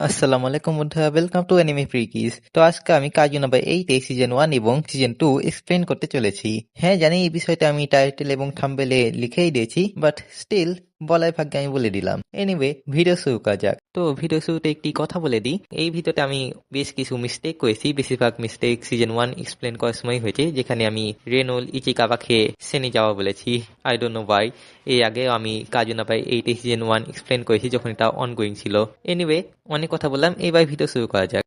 আসসালামু আলাইকুম বন্ধুরা, ওয়েলকাম টু অ্যানিমে ফ্রিকিস। তো আজকে আমি কাজু নাম্বার 8 এ সিজন 1 এবং সিজন 2 এক্সপ্লেন করতে চলেছি। হ্যাঁ জানি এই বিষয়টা আমি টাইটেল এবং থাম্বনেলে লিখেই দিয়েছি, বাট স্টিল বলার ভাগ্যে আমি বলে দিলাম। এনিওয়ে, ভিডিও শুরু করা যাক। তো ভিডিও শুরুতে একটি কথা বলে দিই, এই ভিডিওতে আমি বেশ কিছু মিস্টেক করেছি। বেশিরভাগ মিস্টেক সিজন 1 এক্সপ্লেন করার সময় হয়েছে, যেখানে আমি রেনোল ইচিকাওয়াকে সেনে যাওয়া বলেছি। I don't know Y. এর আগে আমি কাজু নাম্বার 8 এ সিজন 1 এক্সপ্লেন করেছি যখন এটা অনগোয়িং ছিল। এনিওয়ে, অনেক কথা বললাম, এবার ভিডিও শুরু করা যাক।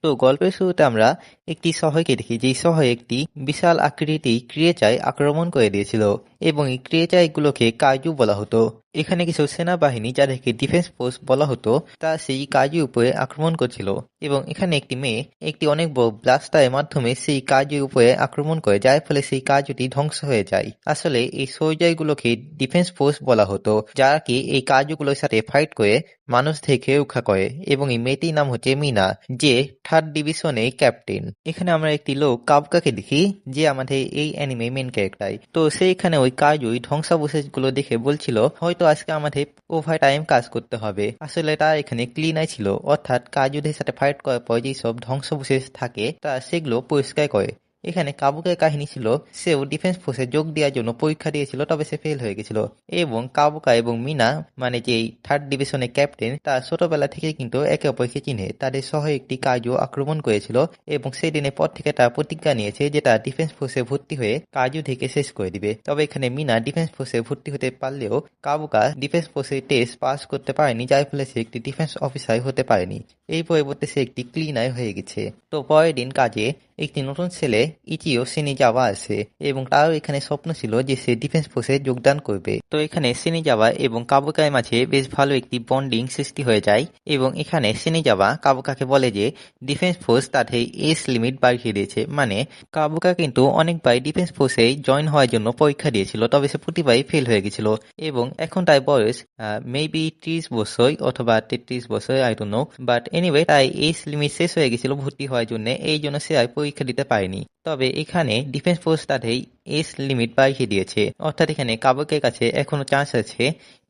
তো গল্পের শুরুতে আমরা একটি শহরকে দেখি, যেই শহরে একটি বিশাল আকৃতির ক্রিয়েচার আক্রমণ করে দিয়েছিল এবং এই ক্রিয়েচারগুলোকে কাজু বলা হতো। এখানে কিছু সেনাবাহিনী, যাদেরকে ডিফেন্স ফোর্স বলা হতো, তা সেই কাজুর উপরে আক্রমণ করছিল এবং এখানে একটি মেয়ে একটি অনেক বড় ব্লাস্টারের মাধ্যমে সেই কাজুর উপরে আক্রমণ করে, যার ফলে সেই কাজুটি ধ্বংস হয়ে যায়। আসলে এই সোলজারগুলোকে ডিফেন্স ফোর্স বলা হতো, যারা কি এই কাজুগুলোর সাথে ফাইট করে মানুষদেরকে রক্ষা করে। এবং এই মেয়েটির নাম হচ্ছে মিনা, যে 3rd ডিভিশনে ক্যাপ্টেন। এখানে আমরা একটি লোক কাবকাকে দেখি, যে আমাদের এই অ্যানিমে মেন ক্যারেক্টার। তো সে এখানে ওই কাজুই ধ্বংসাবশেষ গুলো দেখে বলছিল, হয়তো আজকে আমাদের ওভার টাইম কাজ করতে হবে। আসলে তার এখানে ক্লিনার ছিল, অর্থাৎ কাজুদের সাথে ফাইট করার পর যেসব ধ্বংসাবশেষ থাকে তা সেগুলো পরিষ্কার করে। এখানে কাবুকের কাহিনী ছিল, সেও ডিফেন্স ফোর্সে যোগ দেওয়ার জন্য পরীক্ষা দিয়েছিল, তবে সে ফেল হয়ে গেছিল। এবং কাবুকা এবং মিনা, মানে যে 3rd ডিভিশনের ক্যাপ্টেন, তার ছোটবেলা থেকে কিন্তু একে অপরকে চিনে। তাদের শহরে একটি কাজু আক্রমণ করেছিল এবং সেই দিনের পর থেকে তার প্রতিজ্ঞা নিয়েছে যে তার ডিফেন্স ফোর্সে ভর্তি হয়ে কাজু থেকে শেষ করে দিবে। তবে এখানে মিনা ডিফেন্স ফোর্সে ভর্তি হতে পারলেও কাবুকা ডিফেন্স ফোর্সের টেস্ট পাস করতে পারেনি, যার ফলে সে একটি ডিফেন্স অফিসার হতে পারেনি। এই পরিবর্তে সে একটি ক্লিনার হয়ে গেছে। তো পরের দিন কাজে একটি নতুন ছেলে ইচিও সিনিজাওয়া আসে এবং তারও এখানে স্বপ্ন ছিল যে সে ডিফেন্স ফোর্সে যোগদান করবে। তো এখানে সিনিজাওয়া এবং কাবুকার মাঝে বেশ ভালো একটি বন্ডিং সৃষ্টি হয়ে যায় এবং এখানে সিনিজাওয়া কাবুকাকে বলে যে ডিফেন্স ফোর্স তাদের এজ লিমিট বাড়িয়ে দিয়েছে। মানে কাবুকা কিন্তু অনেকবার ডিফেন্স ফোর্সে জয়েন হওয়ার জন্য পরীক্ষা দিয়েছিল, তবে সে প্রতিবারই ফেল হয়ে গেছিল এবং এখন তার বয়স মেবি 30 বছর অথবা 33 বছর, I don't know. But anyway, তাই এজ লিমিট শেষ হয়ে গেছিল ভর্তি হওয়ার জন্য, এই জন্য সে আর পরীক্ষা দিতে পারেনি। তবে এখানে ডিফেন্স ফোর্স তাদের এজ লিমিট বাড়িয়ে দিয়েছে, অর্থাৎ এখানে কাবুকের কাছে এখনো চান্স আছে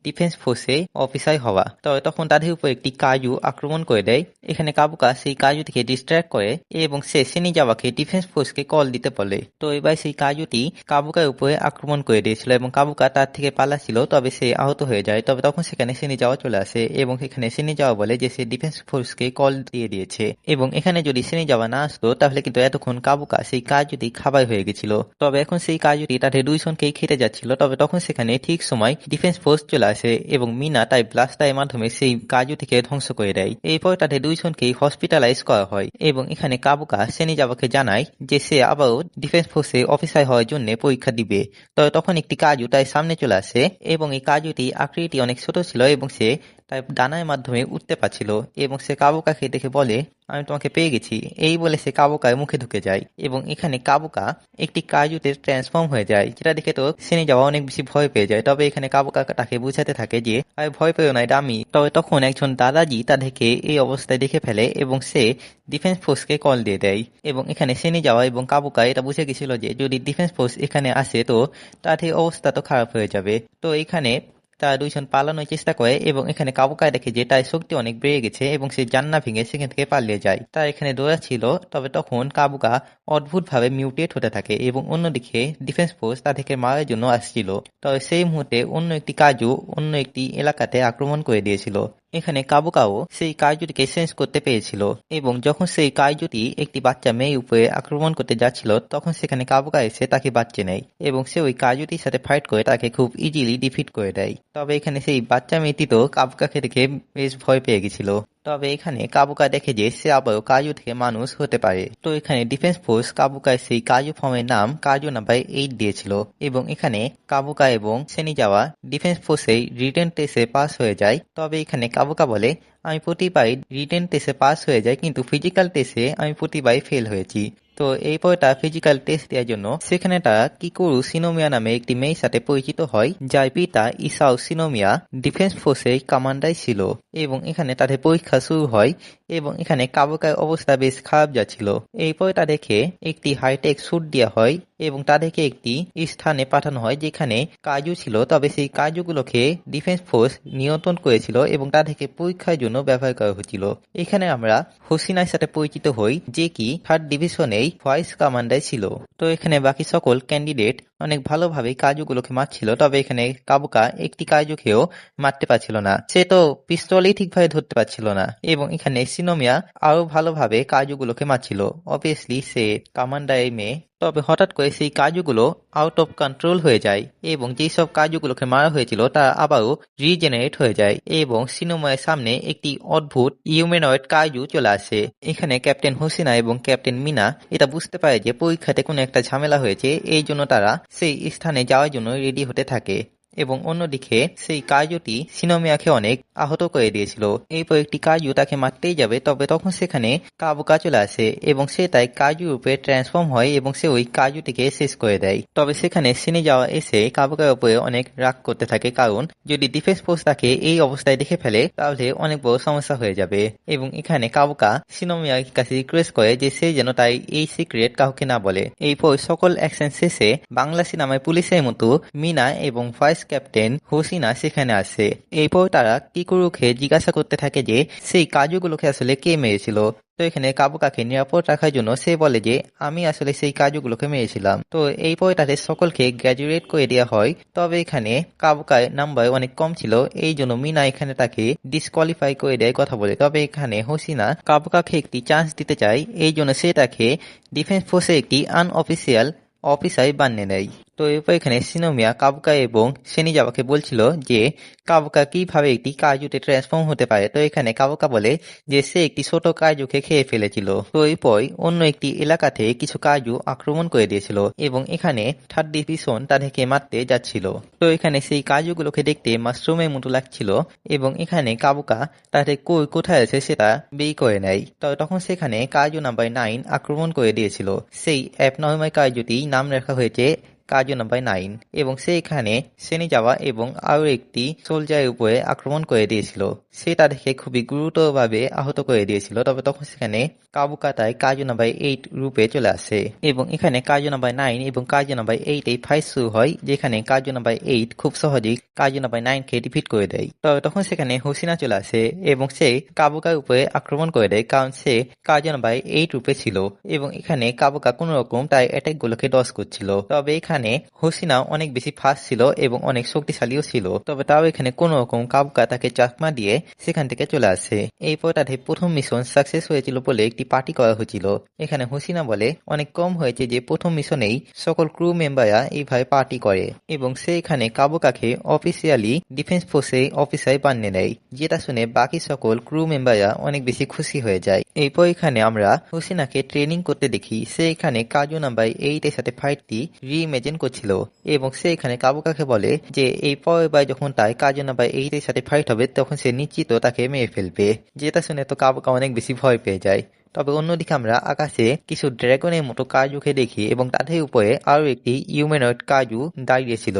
ডিফেন্স ফোর্সে অফিসার হওয়া। তবে তখন তাদের উপর একটি কাজু আক্রমণ করে দেয়। এখানে কাবুকা সেই কাজু থেকে ডিস্ট্র্যাক্ট করে এবং সে সিনিজাওয়াকে ডিফেন্স ফোর্সকে কল দিতে বলে। তো এবার সেই কাজুটি কাবুকার উপরে আক্রমণ করে দিয়েছিল এবং কাবুকা তার থেকে পালাচ্ছিল, তবে সে আহত হয়ে যায়। তবে তখন সেখানে সিনিজাওয়া চলে আসে এবং এখানে সিনিজাওয়া বলে যে সে ডিফেন্স ফোর্সকে কল দিয়ে দিয়েছে এবং এখানে যদি সিনিজাওয়া না আসতো তাহলে কিন্তু এতক্ষণ কাবুকা সেই কাজুটি খাবার হয়ে গেছিল। তবে এখন সেই কাজুটি তাদের দুইজনকেই খেতে যাচ্ছিল। তবে তখন সেখানে ঠিক সময় ডিফেন্স ফোর্স চলে আসে এবং মিনা তাই ব্লাস্টারের মাধ্যমে সেই কাজু থেকে ধ্বংস করে দেয়। এরপর তাদের দুইজনকেই হসপিটালাইজ করা হয় এবং এখানে কাবুকা সিনিজাওয়াকে জানায় যে সে আবারও ডিফেন্স ফোর্সে অফিসার হওয়ার জন্য পরীক্ষা দিবে। তবে তখন একটি কাজু তার সামনে চলে আসে এবং এই কাজুটি আকৃতি অনেক ছোট ছিল এবং সে তার ডানার মাধ্যমে উঠতে পারছিল এবং সে কাবুকাকে দেখে বলে, আমি তোমাকে পেয়ে গেছি। এই বলে সে কাবুকার মুখে ঢুকে যায় এবং এখানে কাবুকা একটি কাজুতে ট্রান্সফর্ম হয়ে যায়, যেটা দেখে তো সিনিজাওয়া অনেক বেশি ভয় পেয়ে যায়। তবে এখানে কাবুকা তাকে বুঝাতে থাকে যে আরে ভয় পেও না, এটা আমি। তবে তখন একজন দাদাজি তাদেরকে এই অবস্থায় দেখে ফেলে এবং সে ডিফেন্স ফোর্সকে কল দিয়ে দেয় এবং এখানে সিনিজাওয়া এবং কাবুকা এটা বুঝে গেছিল যে যদি ডিফেন্স ফোর্স এখানে আসে তো তাদের অবস্থা তো খারাপ হয়ে যাবে। তো এখানে তারা দুইজন পালানোর চেষ্টা করে এবং এখানে কাবুকায় দেখে যে তার শক্তি অনেক বেড়ে গেছে এবং সে জান্না ভেঙে সেখান থেকে পালিয়ে যায়। তারা এখানে দৌড়াচ্ছিল, তবে তখন কাবুকা অদ্ভুতভাবে মিউটেট হতে থাকে এবং অন্যদিকে ডিফেন্স ফোর্স তাদেরকে মারার জন্য আসছিল। তবে সেই মুহূর্তে অন্য একটি কাজু অন্য একটি এলাকাতে আক্রমণ করে দিয়েছিল। এখানে কাবুকাও সেই কাইজুটিকে সেন্স করতে পেরেছিল এবং যখন সেই কাইজুটি একটি বাচ্চা মেয়ের উপরে আক্রমণ করতে যাচ্ছিল তখন সেখানে কাবুকা এসে তাকে বাঁচিয়ে নেয় এবং সে ওই কাইজুটির সাথে ফাইট করে তাকে খুব ইজিলি ডিফিট করে দেয়। তবে এখানে সেই বাচ্চা মেয়েটি তো কাবুকাকে দেখে বেশ ভয় পেয়ে গেছিল। তবে এখানে কাবুকা দেখে যে সে আবারও কাজু থেকে মানুষ হতে পারে। তো এখানে ডিফেন্স ফোর্স কাবুকায় সেই কাজু ফর্মের নাম কাজু নাম্বার 8 দিয়েছিল এবং এখানে কাবুকা এবং সিনিজাওয়া ডিফেন্স ফোর্সে রিটেন টেস্টে পাস হয়ে যায়। তবে এখানে কাবুকা বলে, আমি প্রতিবারই রিটেন টেস্টে পাস হয়ে যাই, কিন্তু ফিজিক্যাল টেস্টে আমি প্রতিবারই ফেল হয়েছি। তো এরপর তার ফিজিক্যাল টেস্ট দেওয়ার জন্য সেখানে তারা কিকুরু সিনোমিয়া নামে একটি মেয়ের সাথে পরিচিত হয়, যার পিতা ইসাও সিনোমিয়া ডিফেন্স ফোর্সের কমান্ডার ছিল এবং এখানে তাদের পরীক্ষা শুরু হয় এবং এখানে কাবুকার অবস্থা বেশ খারাপ যাচ্ছিল। এরপর তাদেরকে একটি হাইটেক স্যুট দেওয়া হয় এবং তাদেরকে একটি স্থানে পাঠানো হয় যেখানে কাজু ছিল, তবে সেই কাজুগুলোকে ডিফেন্স ফোর্স নিয়ন্ত্রণ করেছিল এবং তাদেরকে পরীক্ষার জন্য ব্যবহার করা হয়েছিল। এখানে আমরা হোসিনার সাথে পরিচিত হই, যে কি 3rd ডিভিশনেই ভাইস কমান্ডার ছিল। তো এখানে বাকি সকল ক্যান্ডিডেট অনেক ভালোভাবে কাজুগুলোকে মারছিল, তবে এখানে কাবুকা একটি কাজুকেও মারতে পারছিল না। সে তো পিস্তলই ঠিকভাবে ধরতে পারছিল না। এবং এখানে সিনোমিয়া আরো ভালোভাবে কাজুগুলোকে মারছিল। অবভিয়াসলি সে কমান্ডারের মেয়ে। তবে হঠাৎ করে সেই কাজুগুলো আউট অফ কন্ট্রোল হয়ে যায় এবং যেসব কাজুগুলোকে মারা হয়েছিল তা আবারও রিজেনারেট হয়ে যায় এবং সিনোমিয়ার সামনে একটি অদ্ভুত হিউম্যানয়েড কাজু চলে আসে। এখানে ক্যাপ্টেন হোসিনা এবং ক্যাপ্টেন মিনা এটা বুঝতে পারে যে পরীক্ষাতে কোনো একটা ঝামেলা হয়েছে, এই জন্য তারা সেই স্থানে যাওয়ার জন্য রেডি হতে থাকে। এবং অন্যদিকে সেই কাজুটি সিনোমিয়াকে অনেক আহত করে দিয়েছিল। এরপর একটি কাজু তাকে মারতেই যাবে, তবে তখন সেখানে কাবুকা চলে আসে এবং সে তাই কাজু রূপে ট্রান্সফর্ম হয় এবং সে ওই কাজুটিকে শেষ করে দেয়। তবে সেখানে সিনে যাওয়া এসে কাবুকার উপরে অনেক রাগ করতে থাকে, কারণ যদি ডিফেন্স ফোর্স তাকে এই অবস্থায় দেখে ফেলে তাহলে অনেক বড় সমস্যা হয়ে যাবে। এবং এখানে কাবুকা সিনোমিয়ার কাছে রিকোয়েস্ট করে যে সে যেন তাই এই সিক্রেট কাউকে না বলে। এরপর সকল অ্যাকশন শেষে বাংলা সিনেমায় পুলিশের মতো মিনা এবং ভাইস ক্যাপ্টেন হোসিনা সেখানে আসে। এরপর তারা কিকুরুকে জিজ্ঞাসা করতে থাকে যে সেই কাজুগুলোকে আসলে কে মেরেছিল। তো এখানে কাবুকাকে নিরাপদ রাখার জন্য সে বলে যে আমি আসলে সেই কাজুগুলোকে মেরেছিলাম। তো এরপর তাদের সকলকে গ্র্যাজুয়েট করে দেওয়া হয়। তবে এখানে কাবুকার নাম্বার অনেক কম ছিল, এই জন্য মিনা এখানে তাকে ডিসকোয়ালিফাই করে দেয় কথা বলে। তবে এখানে হোসিনা কাবুকাকে একটি চান্স দিতে চায়, এই জন্য সে তাকে ডিফেন্স ফোর্সের একটি আনঅফিসিয়াল অফিসার বানিয়ে নেয়। তো এরপর এখানে সিনোমিয়া কাবুকা এবং সেনিজাওয়াকে বলছিল যে কাবুকা কিভাবে একটি কাজুতে ট্রান্সফর্ম হতে পারে। তো এখানে কাবুকা বলে যে সে একটি ছোট কাজুকে খেয়ে ফেলেছিল। তো এরপর অন্য একটি এলাকাতে কিছু কাজু আক্রমণ করে দিয়েছিল এবং এখানে 3rd ডিভিশন তাদেরকে মারতে যাচ্ছিল। তো এখানে সেই কাজুগুলোকে দেখতে মাশরুমের মতো লাগছিল এবং এখানে কাবুকা তাদের কোথায় আছে সেটা বের করে নেয়। তো তখন সেখানে কাজু নাম্বার 9 আক্রমণ করে দিয়েছিল। সেই অ্যাবনর্মাল কাজুটি নাম রাখা হয়েছে কাজু নাম্বার 9 এবং সে এখানে সেনিজাওয়া এবং আরো একটি সোলজারের উপরে আক্রমণ করে দিয়েছিল। সে তাদেরকে খুবই গুরুতরভাবে আহত করে দিয়েছিল। তবে তখন সেখানে কাবুকাতায় কাজু নাম্বার 8 রূপে চলে আসে এবং এখানে কাজু নাম্বার 9 এবং কাজু নাম্বার 8 এই ফাইট শুরু হয়, যেখানে কাজু নাম্বার 8 খুব সহজেই কাজু নাম্বার 9 কে ডিফিট করে দেয়। তবে তখন সেখানে হোসিনা চলে আসে এবং সে কাবুকার উপরে আক্রমণ করে দেয়, কারণ সে কাজু নাম্বার 8 রূপে ছিল এবং এখানে কাবুকা কোন রকম তার অ্যাটাক গুলোকে ডজ করছিল। তবে এখানে হোসিনা অনেক বেশি ফাস্ট ছিল এবং অনেক শক্তিশালীও ছিল। তবে তাও এখানে কোন রকম কাবুকা তাকে চাকমা দিয়ে সেখান থেকে চলে আসে। এরপর তাদের প্রথম মিশন সাকসেস হয়েছিল বলে একটি পার্টি করা হয়েছিল। এখানে হোসিনা বলে অনেক কম হয়েছে যে প্রথম মিশনেই সকল ক্রু মেম্বাররা এইভাবে পার্টি করে এবং সে এখানে কাবুকাকে অফিসিয়ালি ডিফেন্স ফোর্সে অফিসার বানিয়ে নেয়, যেটা শুনে বাকি সকল ক্রু মেম্বাররা অনেক বেশি খুশি হয়ে যায়। এরপর এখানে আমরা হোসিনাকে ট্রেনিং করতে দেখি। সে এখানে কাজু নাম্বার 8 এর সাথে ফাইটটি রিইমেজিন করছিল এবং সে এখানে কাবুকাকে বলে যে এই পরের বার যখন তার কাজু নাম্বার 8 এর সাথে ফাইট হবে তখন সে নিশ্চিত তাকে মেরে ফেলবে, যেটা শুনে তো কাবুকা অনেক বেশি ভয় পেয়ে যায়। তবে অন্যদিকে আমরা আকাশে কিছু ড্রাগনের মতো কাজুকে দেখি এবং তাদের উপরে আরো একটি হিউম্যানয়েড কাজু দাঁড়িয়েছিল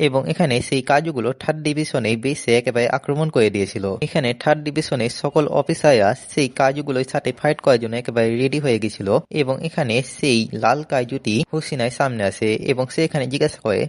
এবং এখানে সেই কাজুগুলো 3rd ডিভিশনে বেসে একেবারে আক্রমণ করে দিয়েছিল। এখানে 3rd ডিভিশনের সকল অফিসাররা সেই কাজুগুলোর সাথে ফাইট করার জন্য একেবারে রেডি হয়ে গেছিল এবং এখানে সেই লাল কাজুটি হোসিনার সামনে আসে এবং সে এখানে জিজ্ঞাসা করে,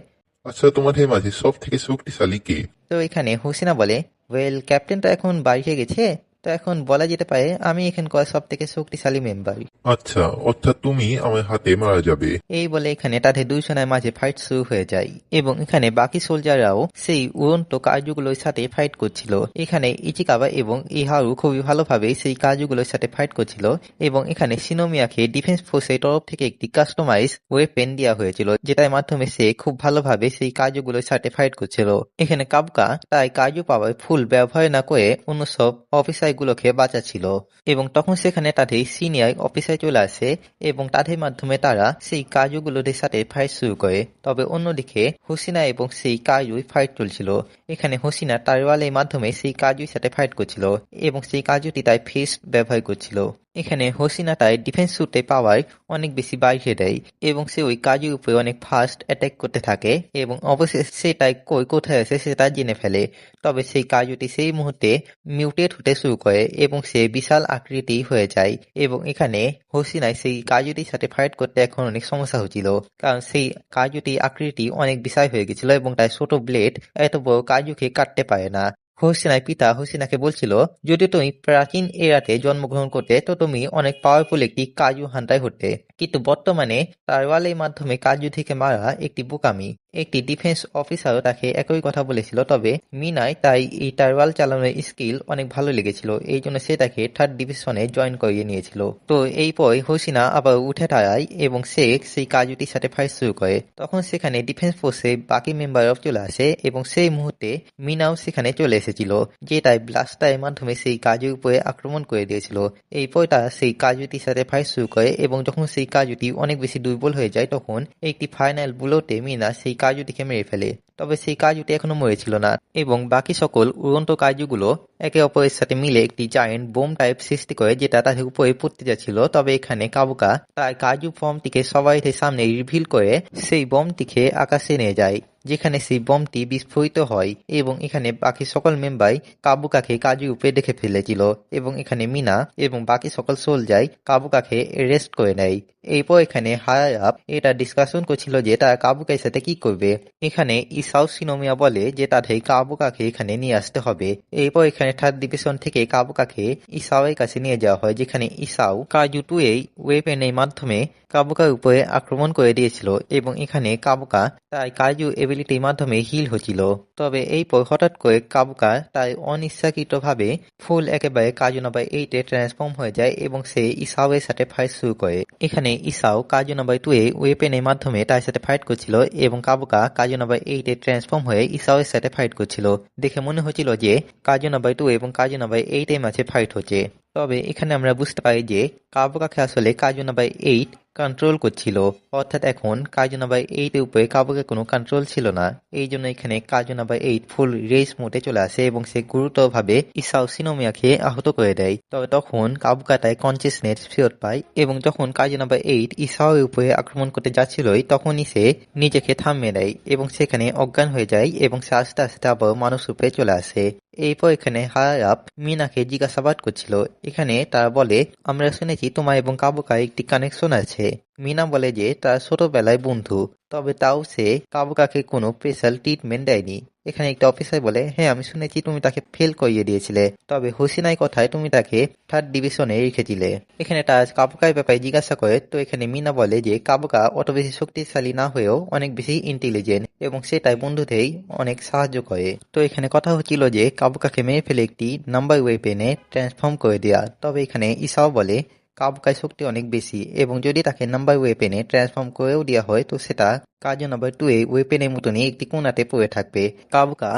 আচ্ছা, তোমাদের মাঝে সব থেকে শক্তিশালী কে? তো এখানে হোসিনা বলে ওয়েল, ক্যাপ্টেন তো এখন বাড়িতে গেছে, তো এখন বলা যেতে পারে আমি এখানকার সব থেকে শক্তিশালী মেম্বার। আচ্ছা, অর্থাৎ তুমি আমার হাতে মারা যাবে। এই বলে এখানে তাদের দুইজনের মাঝে ফাইট শুরু হয়ে যায় এবং এখানে বাকি সোলজাররাও সেই উড়ন্ত কাজুগুলোর সাথে ফাইট করছিল। এখানে ইচিকাবা এবং ইহারু খুবই ভালোভাবে সেই কাজুগুলোর সাথে ফাইট করছিল এবং এখানে সিনোমিয়াকে ডিফেন্স ফোর্সের তরফ থেকে একটি কাস্টমাইজ ওয়েপেন দেওয়া হয়েছিল, যেটার মাধ্যমে সে খুব ভালোভাবে সেই কাজুগুলোর সাথে ফাইট করছিল। এখানে কাবুকা তাই কাজু পাওয়ার ফুল ব্যবহার না করে অন্য সব অফিসার গুলোকে বাঁচাচ্ছিল এবং তখন সেখানে তাদের সিনিয়র অফিসার চলে আসে এবং তাদের মাধ্যমে তারা সেই কাজুগুলোদের সাথে ফাইট শুরু করে। তবে অন্যদিকে হোসিনা এবং সেই কাজুই ফাইট চলছিল। এখানে হোসিনা তারওয়ালের মাধ্যমে সেই কাজুর সাথে ফাইট করছিল এবং সেই কাজুটি তার ফিস্ট ব্যবহার করছিল। এখানে হোসিনা তার ডিফেন্স স্যুটে পাওয়ার অনেক বেশি বাড়িয়ে দেয় এবং সে ওই কাজুর উপরে অনেক ফাস্ট অ্যাটাক করতে থাকে এবং অবশেষে সে তাই কোথায় আছে সেটা জেনে ফেলে। তবে সেই কাজুটি সেই মুহূর্তে মিউটেট হতে শুরু করে এবং সে বিশাল আকৃতি হয়ে যায় এবং এখানে হোসিনায় সেই কাজুটির সাথে ফাইট করতে এখন অনেক সমস্যা হচ্ছিল, কারণ সেই কাজুটি আকৃতি অনেক বিশাল হয়ে গেছিল এবং তার ছোট ব্লেড এত বড় কাজুকে কাটতে পারে না। হোসিনার পিতা হোসিনাকে বলছিল, যদি তুমি প্রাচীন এরাতে জন্মগ্রহণ করতে তো তুমি অনেক পাওয়ারফুল একটি কাজু হান্টার হতে, কিন্তু বর্তমানে তারওয়ালের মাধ্যমে কাজু থেকে মারা একটি বোকামি। একটি ডিফেন্স অফিসারও তাকে একই কথা বলেছিল, তবে মিনায় তাই এই টারওয়াল চালানোর স্কিল অনেক ভালো লেগেছিল, এই জন্য সে তাকে 3rd ডিভিশনে জয়েন করিয়ে নিয়েছিল। তো এই পর হোসিনা আবার উঠে দাঁড়ায় এবং সে সেই কাজুটির সাথে ফাইট শুরু করে। তখন সেখানে ডিফেন্স ফোর্সে বাকি মেম্বাররাও চলে আসে এবং সেই মুহূর্তে মিনাও সেখানে চলে এসেছিল, যে তাই ব্লাস্টারের মাধ্যমে সেই কাজুর উপরে আক্রমণ করে দিয়েছিল। এরপর তারা সেই কাজুটির সাথে ফাইট শুরু করে এবং যখন সেই কাজুটি অনেক বেশি দুর্বল হয়ে যায় তখন একটি ফাইনাল বুলেটে মিনা সেই কাজুটিকে মেরে ফেলে। তবে সেই কাজুটি এখনো মরেছিল না এবং বাকি সকল উড়ন্ত কাজুগুলো একে অপরের সাথে মিলে একটি জায়েন্ট বোম টাইপ সৃষ্টি করে, যেটা তাদের উপরে পড়তে যাচ্ছিল। তবে এখানে কাবুকা তার কাজু ফর্মটিকে সবাই সামনে রিভিল করে সেই বমটিকে আকাশে নিয়ে যায়, যেখানে সেই বমটি বিস্ফোরিত হয় এবং এখানে বাকি সকল মেম্বার কাবুকাকে কাজুর উপরে দেখে ফেলেছিল এবং এখানে মিনা এবং বাকি সকল সোলজার কাবুকাকে অ্যারেস্ট করে নেয়। এরপর এখানে হায়ার আপ এটা ডিসকাশন করছিল যে তারা কাবুকার সাথে কি করবে। এখানে ইসাও শিনোমিয়া বলে যে তাদের কাবুকাকে এখানে নিয়ে আসতে হবে। এরপর এখানে 3rd ডিভিশন থেকে কাবুকাকে ইসাওয়ের কাছে নিয়ে যাওয়া হয়, যেখানে ইসাও কাজু 2 এই ওয়েপেনের মাধ্যমে কাবুকার উপরে আক্রমণ করে দিয়েছিল এবং এখানে কাবুকা তার কাজু এবিলিটির মাধ্যমে হিল হচ্ছিল। তবে এই পর হঠাৎ করে কাবুকা তার অনিচ্ছাকৃতভাবে ফুল একেবারে কাজু নাম্বার 8 এ ট্রান্সফর্ম হয়ে যায় এবং সে ইসাওয়ের সাথে ফাইট শুরু করে। এখানে ইসাও কাজু নাম্বার 2 এ ওয়েপেনের মাধ্যমে তার সাথে ফাইট করছিল এবং কাবুকা কাজু নাম্বার 8 এ ট্রান্সফর্ম হয়ে ইসাওয়ের সাথে ফাইট করছিল। দেখে মনে হচ্ছিল যে কাজু নাম্বার 2 এবং কাজু নাম্বার 8 এর মাঝে ফাইট হচ্ছে। তবে এখানে আমরা বুঝতে পারি যে কাবুকাকে আসলে কাজু নাম্বার 8 কন্ট্রোল করছিল, অর্থাৎ এখন কাজু নাম্বার 8 এর উপরে কাবুকের কোনো কন্ট্রোল ছিল না। এই জন্য এখানে কাজু নাম্বার 8 ফুল রেস মোডে চলে আসে এবং সে গুরুতরভাবে ইসাও শিনোমিয়াকে আহত করে দেয়। তবে তখন কাবুকা তার কনসিয়াসনেস ফেরত পায় এবং যখন কাজু নাম্বার 8 ইসাও এর উপরে আক্রমণ করতে যাচ্ছিলই তখনই সে নিজেকে থামিয়ে দেয় এবং সেখানে অজ্ঞান হয়ে যায় এবং সে আস্তে আস্তে আবার মানুষ রূপে চলে আসে। এরপর এখানে হায়ার আপ মিনাকে জিজ্ঞাসাবাদ করছিল। এখানে তারা বলে, আমরা শুনেছি তোমার এবং কাবুকার একটি কানেকশন আছে। মিনা বলে যে তার ছোটবেলায় বন্ধু, তবে তাও সে কাবুকাকে কোনো স্পেশাল ট্রিটমেন্ট দেয়নি। এখানে একটা অফিসার বলে, হ্যাঁ আমি শুনেছি তুমি তাকে ফেল করিয়ে দিয়েছিলে, তবে হোসিনাই কথায় তুমি তাকে 3rd ডিভিশনে রেখেছিলে। এখানে তার কাবুকার ব্যাপারে জিজ্ঞাসা করে, তো এখানে মিনা বলে যে কাবুকা অত বেশি শক্তিশালী না হয়েও অনেক বেশি ইন্টেলিজেন্ট এবং সে তার বন্ধুদেরই অনেক সাহায্য করে। তো এখানে কথা হচ্ছিল যে কাবুকাকে মেরে ফেলে একটি নাম্বার ওয়েপেনে ট্রান্সফর্ম করে দেওয়া। তবে এখানে ইসাও বলে কাবুকার শক্তি অনেক বেশি এবং যদি তাকে নাম্বার ওয়েপেনে ট্রান্সফর্ম করেও দেওয়া হয় তো সেটা কাজু নাম্বার 2 এ ওয়েপেনের মতনই একটি কোণাতে পড়ে থাকবে। কাবুকা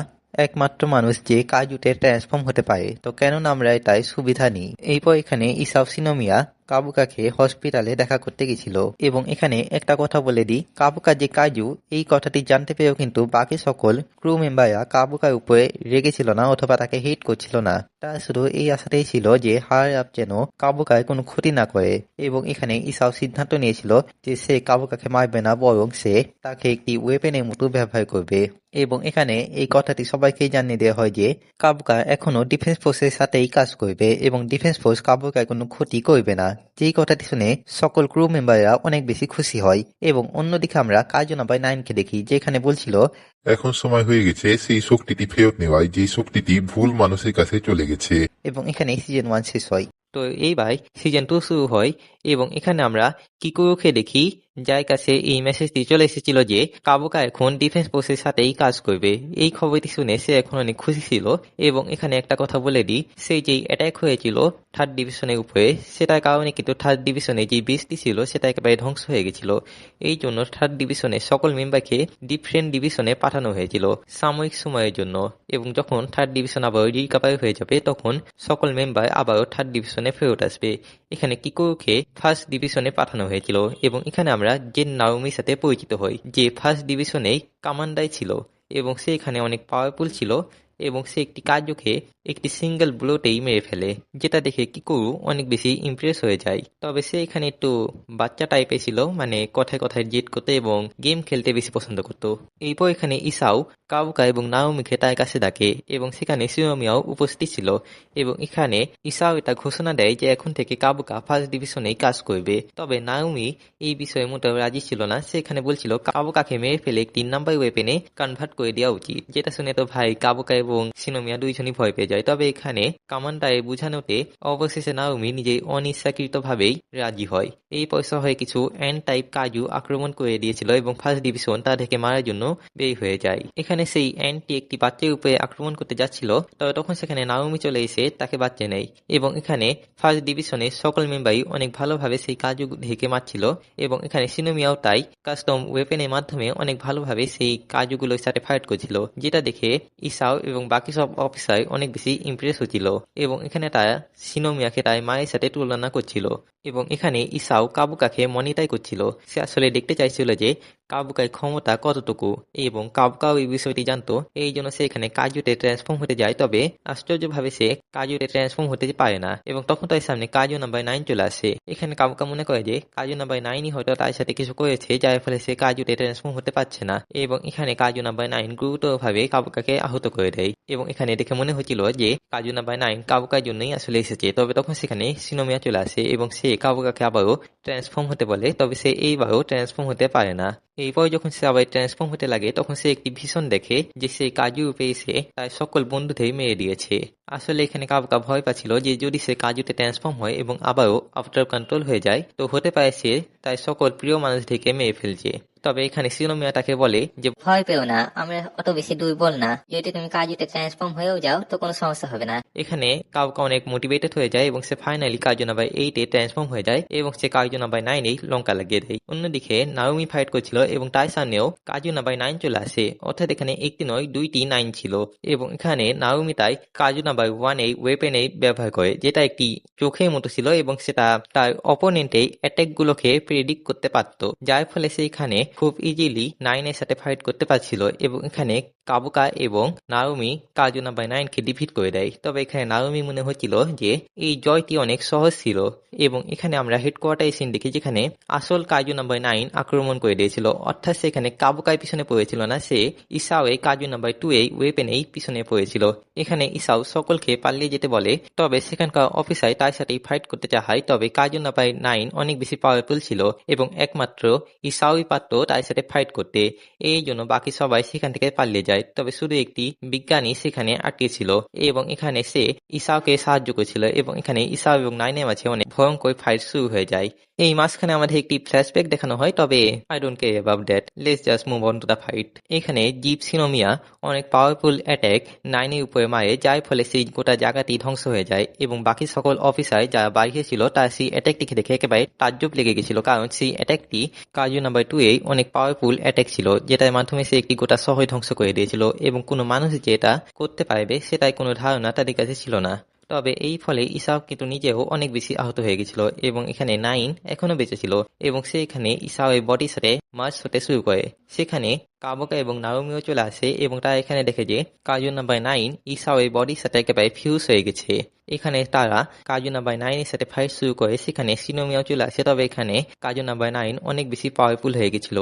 একমাত্র মানুষ যে কাজুতে ট্রান্সফর্ম হতে পারে, তো কেননা আমরা তাই সুবিধা নিই। এরপর এখানে ইসাও শিনোমিয়া কাবুকাকে হসপিটালে দেখা করতে গেছিল এবং এখানে একটা কথা বলে দিই, কাবুকা যে কাজু এই কথাটি জানতে পেরেও কিন্তু বাকি সকল ক্রু মেম্বাররা কাবুকার উপরে রেগেছিল না অথবা তাকে হেট করছিল না। তার শুধু এই আশাটাই ছিল যে হায়ার আপ যেন কাবুকার কোনো ক্ষতি না করে এবং এখানে ইসাও সিদ্ধান্ত নিয়েছিল যে সে কাবুকাকে মারবে না, বরং সে তাকে একটি ওয়েপেনের মতো ব্যবহার করবে। এবং এখানে এই কথাটি সবাইকেই জানিয়ে দেওয়া হয় যে কাবুকা এখনো ডিফেন্স ফোর্সের সাথেই কাজ করবে এবং ডিফেন্স ফোর্স কাবুকার কোনো ক্ষতি করবে না। যেই কথাটি শুনে সকল ক্রু মেম্বাররা অনেক বেশি খুশি হয় এবং অন্যদিকে আমরা কাজু নাম্বার 9 কে দেখি, যেখানে বলছিল, এখন সময় হয়ে গেছে সেই শক্তিটি ফেরত নেওয়ায়, যে শক্তিটি ভুল মানুষের কাছে চলে গেছে। এবং এখানে সিজন 1 শেষ হয়। তো এইবার সিজন 2 শুরু হয় এবং এখানে আমরা কিকুরুকে দেখি, যার কাছে এই মেসেজটি চলে এসেছিল যে কাবুকা এখন ডিফেন্স ফোর্সের সাথেই কাজ করবে। এই খবরটি শুনে সে এখন অনেক খুশি ছিল এবং এখানে একটা কথা বলে দিই, সেই যেই অ্যাটাক হয়েছিল 3rd ডিভিশনের উপরে সেটার কারণে কিন্তু 3rd ডিভিশনে যে বৃষ্টি ছিল সেটা একেবারে ধ্বংস হয়ে গেছিল। এই জন্য 3rd ডিভিশনের সকল মেম্বারকে ডিফারেন্ট ডিভিশনে পাঠানো হয়েছিল সাময়িক সময়ের জন্য এবং যখন 3rd ডিভিশন আবার রিকভার হয়ে যাবে তখন সকল মেম্বার আবারও 3rd ডিভিশনে ফেরত আসবে। এখানে কিকুরুকে 1st ডিভিশনে পাঠানো হয়েছিল এবং এখানে আমরা জেন নাওমির সাথে পরিচিত হই, যে 1st ডিভিশনেই কমান্ডার ছিল এবং সে এখানে অনেক পাওয়ারফুল ছিল এবং সে একটি কাজুকে একটি সিঙ্গেল ব্লোতেই মেরে ফেলে, যেটা দেখে কিকুরু অনেক বেশি ইমপ্রেস হয়ে যায়। তবে সে এখানে একটু বাচ্চা টাইপের ছিল, মানে কথায় কথায় জেদ করতে এবং গেম খেলতে বেশি পছন্দ করত। এরপর এখানে ইসাও কাবুকা এবং নাওমিকে তার কাছে ডাকে এবং সেখানে শিরোমিয়াও উপস্থিত ছিল এবং এখানে ইসাও এটা ঘোষণা দেয় যে এখন থেকে কাবুকা ফার্স্ট ডিভিশনেই কাজ করবে। তবে নাওমি এই বিষয়ে মোটেও রাজি ছিল না। সে এখানে বলছিল কাবুকাকে মেরে ফেলে 3 নাম্বার ওয়েপেনে কনভার্ট করে দেওয়া উচিত, যেটা শুনে তো ভাই কাবুকা এবং শিনোমিয়া দুইজনই ভয় পেয়ে যায়। তবে এখানে কমান্ডারের বুঝানোতে অবশেষে নাওমি নিজেই অনিচ্ছাকৃত ভাবেই রাজি হয়। এই পয়সা হয়ে কিছু এন্ড টাইপ কাজু আক্রমণ করে দিয়েছিল এবং ফার্স্ট ডিভিশন তা থেকে মারার জন্য বের হয়ে যায়। এখানে সেই এন্ডটি একটি বাচ্চার উপরে আক্রমণ করতে যাচ্ছিল, তবে তখন সেখানে নাওমি চলে এসে তাকে বাঁচিয়ে নেয় এবং এখানে ফার্স্ট ডিভিশনের সকল মেম্বারই অনেক ভালোভাবে সেই কাজু ঢেকে মারছিল এবং এখানে শিনোমিয়াও তাই কাস্টম ওয়েপেনের মাধ্যমে অনেক ভালোভাবে সেই কাজুগুলোর সাথে ফাইট করছিল, যেটা দেখে ইসাও এবং বাকি সব অফিসার অনেক বেশি ইমপ্রেস হচ্ছিল এবং এখানে তারা শিনোমিয়াকে তার মায়ের সাথে তুলনা করছিল এবং এখানে ইসাও কাবুকাকে মনিটাই করছিল। সে আসলে দেখতে চাইছিল যে কাবুকার ক্ষমতা কতটুকু এবং কাবুকাও এই বিষয়টি জানতো। এই জন্য সে এখানে কাজুতে ট্রান্সফর্ম হতে যায়, তবে আশ্চর্যভাবে সে কাজুতে ট্রান্সফর্ম হতে পারে না এবং তখন তার সামনে কাজু নাম্বার 9 চলে আসে। এখানে কাবুকা মনে করে যে কাজু নাম্বার 9ই হয়তো তার সাথে কিছু করেছে, যার ফলে সে কাজুতে ট্রান্সফর্ম হতে পারছে না এবং এখানে কাজু নাম্বার 9 গুরুতরভাবে কাবুকাকে আহত করে দেয় এবং এখানে দেখে মনে হচ্ছিল যে কাজু নাম্বার 9 কাবুকার জন্যই আসলে এসেছে। তবে তখন সেখানে শিনোমিয়া চলে আসে এবং সে কাবুকাকে আবারও ট্রান্সফর্ম হতে বলে, তবে সে এইবারও ট্রান্সফর্ম হতে পারে না। এরপর যখন সে আবার ট্রান্সফর্ম হতে লাগে তখন সে একটি ভীষণ দেখে যে সে কাজু রূপে এসে তার সকল বন্ধুদের মেরে দিয়েছে। আসলে এখানে কাবুকা ভয় পাচ্ছিল যে যদি সে কাজুতে ট্রান্সফর্ম হয় এবং আবারও আফটার কন্ট্রোল হয়ে যায় তো হতে পারে সে তার সকল প্রিয় মানুষদেরকে মেরে ফেলছে। তবে এখানে শিনোমিয়া তাকে বলে যে ভয় পেও না, আমরা অত বেশি দুর্বল না। যদি তুমি কাজুতে ট্রান্সফর্ম হয়েও যাও তো কোনো সমস্যা হবে না। এখানে কাবুকা অনেক মোটিভেটেড হয়ে যায় এবং সে ফাইনালি কাজু নাম্বার 8-এ ট্রান্সফর্ম হয়ে যায় এবং সে কাজু নাম্বার 9-এই লঙ্কা লাগিয়ে দেয়। অন্যদিকে নাওমি ফাইট করছিল এবং তার সামনেও কাজু নাম্বার 9 চলে আসে, অর্থাৎ এখানে একটি নয় 2টি 9 ছিল এবং এখানে নাওমি তাই কাজু নাম্বার 1 ওয়েপেনে ব্যবহার করে, যেটা একটি চোখের মতো ছিল এবং সেটা তার অপোনেন্টের অ্যাটাক গুলোকে প্রেডিক্ট করতে পারত, যার ফলে সে এখানে খুব ইজিলি 9-এর সাথে ফাইট করতে পারছিল এবং এখানে কাবুকা এবং নাওমি কাজু নাম্বার 9কে ডিফিট করে দেয়। তবে এখানে নাওমি মনে হচ্ছিল যে এই জয়টি অনেক সহজ ছিল এবং এখানে আমরা হেডকোয়ার্টার সিন দেখি যেখানে আসল কাজু নাম্বার 9 আক্রমণ করে দিয়েছিল, অর্থাৎ সেখানে কাবুকার পিছনে পড়েছিল না, সে ইসাও এই কাজু নাম্বার 2 ওয়েপেনেই পিছনে পড়েছিল। এখানে ইসাও সকলকে পালিয়ে যেতে বলে, তবে সেখানকার অফিসার তার সাথেই ফাইট করতে চায়। তবে কাজু নাম্বার 9 অনেক বেশি পাওয়ারফুল ছিল এবং একমাত্র ইসাওই পারত তার সাথে ফাইট করতে, এই জন্য বাকি সবাই সেখান থেকে পালিয়ে যায়। তবে শুধু একটি বিজ্ঞানী সেখানে আটকে ছিল এবং এখানে সে ইসাওকে সাহায্য করেছিল এবং এখানে ইসাও এবং 9-এর মাঝে অনেক ভয়ঙ্কর ফাইট শুরু হয়ে যায়। এই মাঝখানে আমাদের একটি ফ্ল্যাশব্যাক দেখানো হয়, তবে I don't care about that, let's just move on to the fight. এখানে জিপ শিনোমিয়া অনেক পাওয়ারফুল অ্যাটাক 9-এর উপরে মারে, যার ফলে সেই গোটা জায়গাটি ধ্বংস হয়ে যায় এবং বাকি সকল অফিসার যারা বাইরে ছিল তার সেই অ্যাটাকটিকে দেখে একেবারে তাজ্জব লেগে গেছিল, কারণ সেই অ্যাটাকটি কাজু নাম্বার 2 অনেক পাওয়ারফুল অ্যাটাক ছিল, যেটার মাধ্যমে সে একটি গোটা শহর ধ্বংস করে দিয়েছিল এবং কোনো মানুষ যে এটা করতে পারবে সেটাই কোনো ধারণা তাদের কাছে ছিল না। তবে এই ফলে ইসাও কিন্তু নিজেও অনেক বেশি আহত হয়ে গেছিল এবং এখানে 9 এখনো বেঁচে ছিল এবং সে এখানে ইসাওয়ের বডির সাথে মার্চ হতে শুরু করে। সেখানে কাবুকা এবং নাওমিও চলে আসে এবং তারা এখানে দেখে যে কাজু নাম্বার 9 ইসাওয়ের বডির সাথে একেবারে ফিউজ হয়ে গেছে। এখানে তারা কাজু নাম্বার 9-এর সাথে ফাইট শুরু করে, সেখানে শিনোমিয়াও চলে আসে, তবে এখানে কাজু নাম্বার 9 অনেক বেশি পাওয়ারফুল হয়ে গেছিল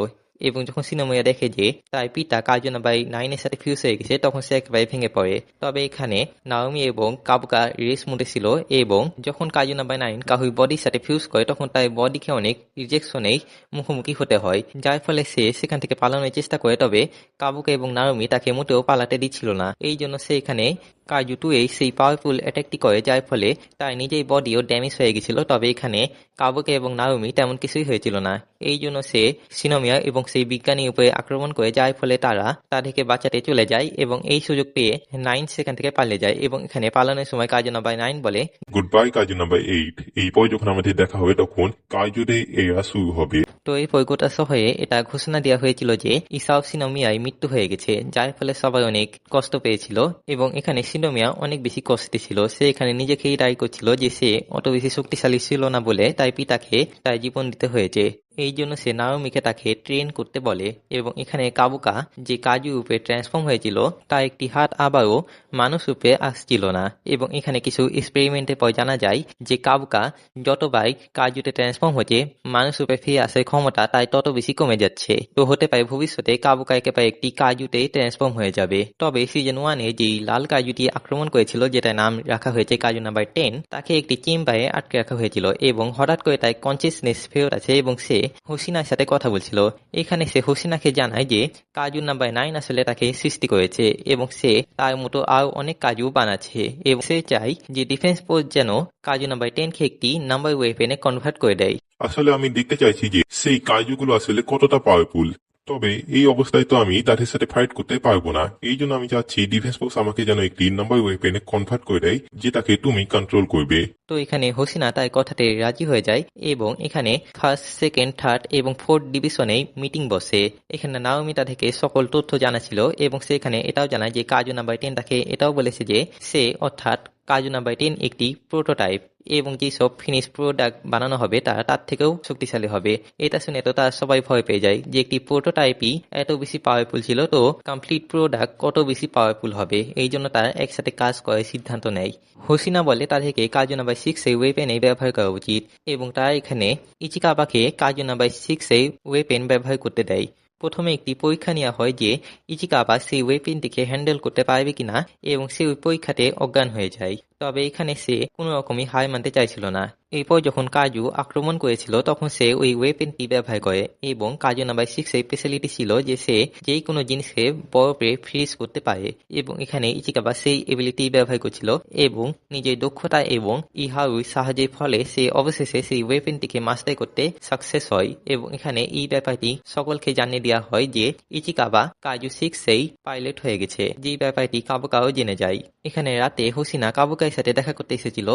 এবং যখন শিনোমিয়া দেখে যে তার পিতা কাজু নাম্বার 9-এর সাথে ফিউজ হয়ে গেছে তখন সে একেবারে ভেঙে পড়ে। তবে এখানে নাওমি এবং কাবুকা রেস মুডে ছিল এবং যখন কাজু নাম্বার 9 কাহুর বডির সাথে ফিউজ করে তখন তার বডিকে অনেক রিজেকশনের মুখোমুখি হতে হয়, যার ফলে সে সেখান থেকে পালানোর চেষ্টা করে। তবে কাবুকা এবং নাওমি তাকে মোটেও পালাতে দিচ্ছিল না, এই জন্য সে এখানে কাজু 2 সেই পাওয়ারফুল অ্যাটাকটি করে, যার ফলে তার নিজের বডিও ড্যামেজ হয়ে গেছিল। তবে এখানে কাবুকা এবং নাওমি তেমন কিছুই হয়েছিল না, এই জন্য সে শিনোমিয়া এবং সেই বিজ্ঞানীর উপরে আক্রমণ করে, যার ফলে তারা তাদেরকে বাঁচাতে চলে যায় এবং এই সুযোগ পেয়ে 9 সেখান থেকে পালিয়ে যায় এবং এখানে পালানোর সময় কাজু নাম্বার 9 বলে গুড বাই কাজু নাম্বার 8। এরপর যখন আমাদের দেখা হবে তখন কাজুরে এরা শুরু হবে। তো এই গোটা শহরে এটা ঘোষণা দেওয়া হয়েছিল যে ইসাও শিনোমিয়ার মৃত্যু হয়ে গেছে, যার ফলে সবাই অনেক কষ্ট পেয়েছিল এবং এখানে শিনোমিয়া অনেক বেশি কষ্টে ছিল। সে এখানে নিজেকেই দায়ী করছিল যে সে অত বেশি শক্তিশালী ছিল না বলে তার পিতাকে তার জীবন দিতে হয়েছে। এই জন্য সে নাওমিকে তাকে ট্রেন করতে বলে এবং এখানে কাবুকা যে কাজু রূপে ট্রান্সফর্ম হয়েছিল তার একটি হাত আবারও মানুষ রূপে আসছিল না এবং এখানে কিছু এক্সপেরিমেন্টের পর জানা যায় যে কাবুকা যতবার কাজুতে ট্রান্সফর্ম হচ্ছে মানুষ রূপে ফিরে আসার ক্ষমতা তাই তত বেশি কমে যাচ্ছে। তো হতে পারে ভবিষ্যতে কাবুকা একেবারে একটি কাজুতে ট্রান্সফর্ম হয়ে যাবে। তবে সিজন 1-এ যেই লাল কাজুটি আক্রমণ করেছিল, যেটা নাম রাখা হয়েছে কাজু নাম্বার 10, তাকে একটি চেম্বারে আটকে রাখা হয়েছিল এবং হঠাৎ করে তার কনসিয়াসনেস ফেরত আছে এবং সে হোসিনার সাথে কথা বলছিল। এখানে সে হোসিনাকে জানায় যে কাজু নাম্বার 9 আসলে তাকে সৃষ্টি করেছে এবং সে তার মতো আরো অনেক কাজু বানাচ্ছে এবং সে চায় যে ডিফেন্স ফোর্স যেন কাজু নাম্বার 10-কে একটি নাম্বার ওয়েপেনে কনভার্ট করে দেয়। আসলে আমি দেখতে চাইছি যে সেই কাজুগুলো আসলে কতটা পাওয়ারফুল। তবে এই অবস্থায় তো আমি তাদের সাথে ফাইট করতে পারবো না। এই জন্য আমি চাচ্ছি ডিফেন্স ফোর্স আমাকে যেন একটি নাম্বার ওয়েপেনে কনভার্ট করে দেয়, যেটাকে তুমি কন্ট্রোল করবে। তো এখানে হোসিনা তার কথাতে রাজি হয়ে যায় এবং এখানে ফার্স্ট, সেকেন্ড, থার্ড এবং ফোর্থ ডিভিশনে মিটিং বসে। এখানে নাওমি তাদেরকে সকল তথ্য জানাছিল এবং সে এখানে এটাও জানায় যে কাজু নাম্বার 10 তাকে এটাও বলেছে যে সে অর্থাৎ কাজু নাম্বার 10 একটি প্রোটোটাইপ এবং যেসব ফিনিশ প্রোডাক্ট বানানো হবে তার থেকেও শক্তিশালী হবে। এটা শুনে তো তার সবাই ভয় পেয়ে যায় যে একটি প্রোটোটাইপই এত বেশি পাওয়ারফুল ছিল, তো কমপ্লিট প্রোডাক্ট কত বেশি পাওয়ারফুল হবে। এই জন্য তারা একসাথে কাজ করার সিদ্ধান্ত নেয়। হোসিনা বলে তাদেরকে কাজু নাম্বার 6 ওয়েপেনে ব্যবহার করা উচিত এবং তারা এখানে ইচিকাবাকে কাজু নাম্বার 6 ওয়েপেন ব্যবহার করতে দেয়। প্রথমে একটি পরীক্ষা নেওয়া হয় যে ইচিকাবা সেই ওয়েপেনটিকে হ্যান্ডেল করতে পারবে কিনা এবং সে ওই পরীক্ষাতে অজ্ঞান হয়ে যায়। তবে এখানে সে কোনো রকমই হার মানতে চাইছিল না। এরপর যখন কাজু আক্রমণ করেছিল তখন সে ওই ওয়েপেনটি ব্যবহার করে এবং কাজু নাম্বার 6 স্পেশালিটি ছিল যে সে যেই কোনো জিনিসকে বরফে ফ্রিজ করতে পারে এবং এখানে ইচিকাবা সেই এবিলিটি ব্যবহার করছিল এবং নিজের দক্ষতা এবং ইহারুর সাহায্যের ফলে সে অবশেষে সেই ওয়েপেনটিকে মাস্টার করতে সাকসেস হয় এবং এখানে এই ব্যাপারটি সকলকে জানিয়ে দেওয়া হয় যে ইচিকাবা কাজু 6 পাইলট হয়ে গেছে, যেই ব্যাপারটি কাবুকাও জেনে যায়। এখানে রাতে হোসিনা কাবুকার সাথে দেখা করতে এসেছিল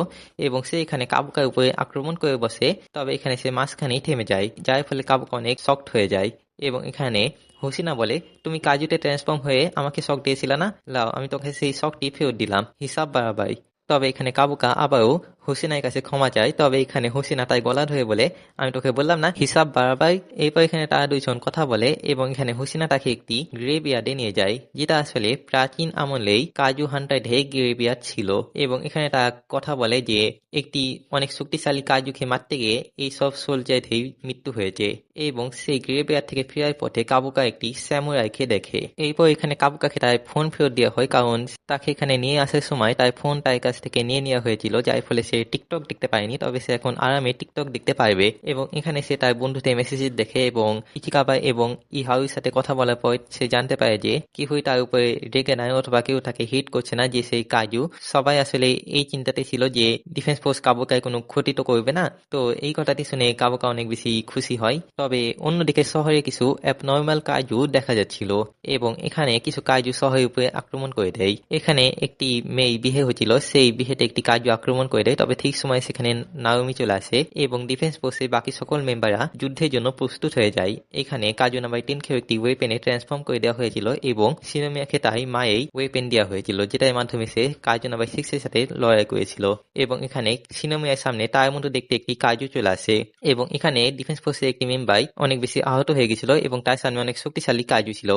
এবং সে এখানে কাবুকার উপরে আক্রমণ করে বসে। তবে এখানে সে মাঝখানেই থেমে যায়, যার ফলে কাবুকা অনেক শক্ট হয়ে যায় এবং এখানে হোসিনা বলে তুমি কাজুতে ট্রান্সফর্ম হয়ে আমাকে শক দিয়েছিলে না, লাও আমি তোকে সেই শকটি ফেরত দিলাম হিসাব বাড়াবাই। তবে এখানে কাবুকা আবারও হোসিনার কাছে ক্ষমা চায়। তবে এখানে হোসিনা তাই গলা ধরে বলে আমি তোকে বললাম না হিসাব বাড়াবাই। এরপর এখানে তারা দুইজন কথা বলে এবং এখানে হোসিনা তাকে একটি গ্রেভিয়ার্ডে নিয়ে যায়, যেটা আসলে প্রাচীন আমলেই কাজু হান্টারদের গ্রেভিয়ার্ড ছিল এবং এখানে তারা কথা বলে যে একটি অনেক শক্তিশালী কাজুকে মারতে গিয়ে এইসব সোলজারদের মৃত্যু হয়েছে এবং সেই গ্রেভিয়ার্ড থেকে ফেরার পথে কাবুকা একটি স্যামুরাইকে দেখে। এরপর এখানে কাবুকাকে তার ফোন ফেরত দেওয়া হয়, কারণ তাকে এখানে নিয়ে আসার সময় তার ফোন তার কাছ থেকে নিয়ে নেওয়া হয়েছিল, যার ফলে সে টিকটক দেখতে পায়নি। তবে সে এখন আরামে টিকটক দেখতে পারবে এবং এখানে সে তার বন্ধুদের মেসেজ দেখে এবং ইচিকাবা এবং ইহারুর সাথে কথা বলার পর সে জানতে পারে যে কেউই তার উপরে রেগে নাই অথবা কেউ তাকে হিট করছে না, যে সেই কাজু সবাই আসলে এই চিন্তাতে ছিল যে ডিফেন্স ফোর্স কাবুকায় কোনো ক্ষতি তো করবে না। তো এই কথাটি শুনে কাবুকা অনেক বেশি খুশি হয়। তবে অন্যদিকে শহরে কিছু অ্যাবনর্মাল কাজু দেখা যাচ্ছিল এবং এখানে কিছু কাজু শহরের উপরে আক্রমণ করে দেয়। এখানে একটি মেয়ে বিয়ে হয়েছিল, সেই বিয়েতে একটি কাজু আক্রমণ করে দেয়। তবে ঠিক সময় সেখানে নাওমি চলে আসে এবং ডিফেন্স ফোর্সের বাকি সকল মেম্বাররা যুদ্ধের জন্য প্রস্তুত হয়ে যায়। এখানে কাজু নাম্বার 10-কে একটি ওয়েপেনে ট্রান্সফর্ম করে দেওয়া হয়েছিল এবং সিনোমিয়াকে তাই মায়েই ওয়েপেন দেওয়া হয়েছিল, যেটার মাধ্যমে সে কাজু নাম্বার 6-এর সাথে লড়াই করেছিল এবং এখানে সিনোমিয়ার সামনে তার মতো দেখতে একটি কাজু চলে আসে এবং এখানে ডিফেন্স ফোর্সের একটি মেম্বার অনেক বেশি আহত হয়ে গেছিল এবং তার সামনে অনেক শক্তিশালী কাজু ছিল।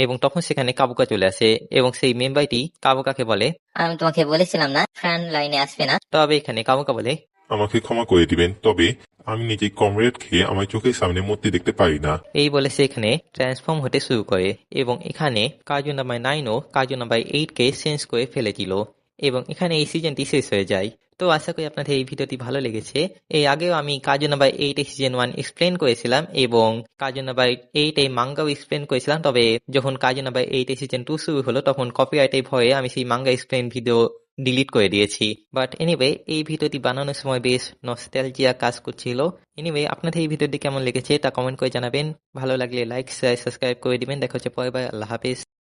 এবং তখন সেখানে কাবুকা চলে আসে এবং সেই মেম্বারটি কাবুকাকে বলে আমি তোমাকে বলেছিলাম না ফ্রন্ট লাইনে আসবে না। তবে এখানে কাবুকা বলে আমাকে ক্ষমা করে দিবেন, তবে আমি নিজে কমরেডকে আমার চোখের সামনে মরতে দেখতে পারি না। এই বলে সে এখানে ট্রান্সফর্ম হতে শুরু করে এবং এখানে কাজু নাম্বার 9 ও কাজু নাম্বার 8-কে চেঞ্জ করে ফেলেছিল এবং এখানে এই সিজনটি শেষ হয়ে যায়। তো আশা করি আপনাদের এই ভিডিওটি ভালো লেগেছে। এই আগেও আমি কাজু নাম্বার 8 সিজন 1 এক্সপ্লেন করেছিলাম এবং কাজু নাম্বার 8 মাঙ্গাও এক্সপ্লেন করেছিলাম। তবে যখন কাজু নাম্বার 8 সিজন 2 শুরু হলো তখন কপিরাইটের ভয়ে আমি সেই মাঙ্গা এক্সপ্লেন ভিডিও ডিলিট করে দিয়েছি। বাট এনিওয়ে এই ভিডিওটি বানানোর সময় বেশ নস্টালজিয়া কাজ করছিল। এনিওয়ে আপনাদের এই ভিডিওটি কেমন লেগেছে তা কমেন্ট করে জানাবেন। ভালো লাগলে লাইক শেয়ার সাবস্ক্রাইব করে দিবেন। দেখা হচ্ছে পরের বার। আল্লাহ হাফেজ।